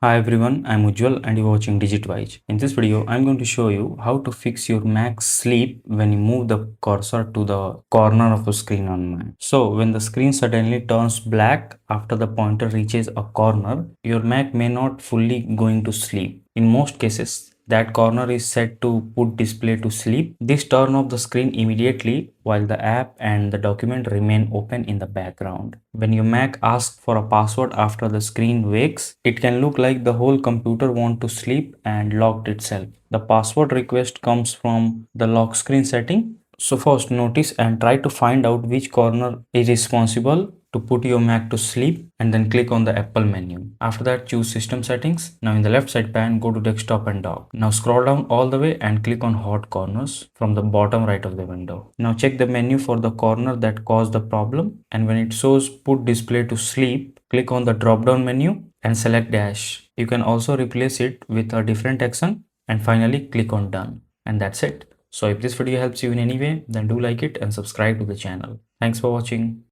Hi everyone, I'm Ujjwal and you're watching DigitWise. In this video, I'm going to show you how to fix your Mac sleep when you move the cursor to the corner of the screen on Mac. So when the screen suddenly turns black after the pointer reaches a corner, your Mac may not fully going to sleep. In most cases, that corner is set to put display to sleep. This turn off the screen immediately while the app and the document remain open in the background. When your Mac asks for a password after the screen wakes, it can look like the whole computer wants to sleep and locked itself. The password request comes from the lock screen setting. So first notice and try to find out which corner is responsible to put your Mac to sleep and then click on the Apple menu. After that choose system settings. Now in the left side pane go to desktop and dock. Now scroll down all the way and click on hot corners from the bottom right of the window. Now check the menu for the corner that caused the problem, and when it shows put display to sleep, click on the drop down menu and select dash. You can also replace it with a different action and finally click on done, and that's it. So if this video helps you in any way, then do like it and subscribe to the channel. Thanks for watching.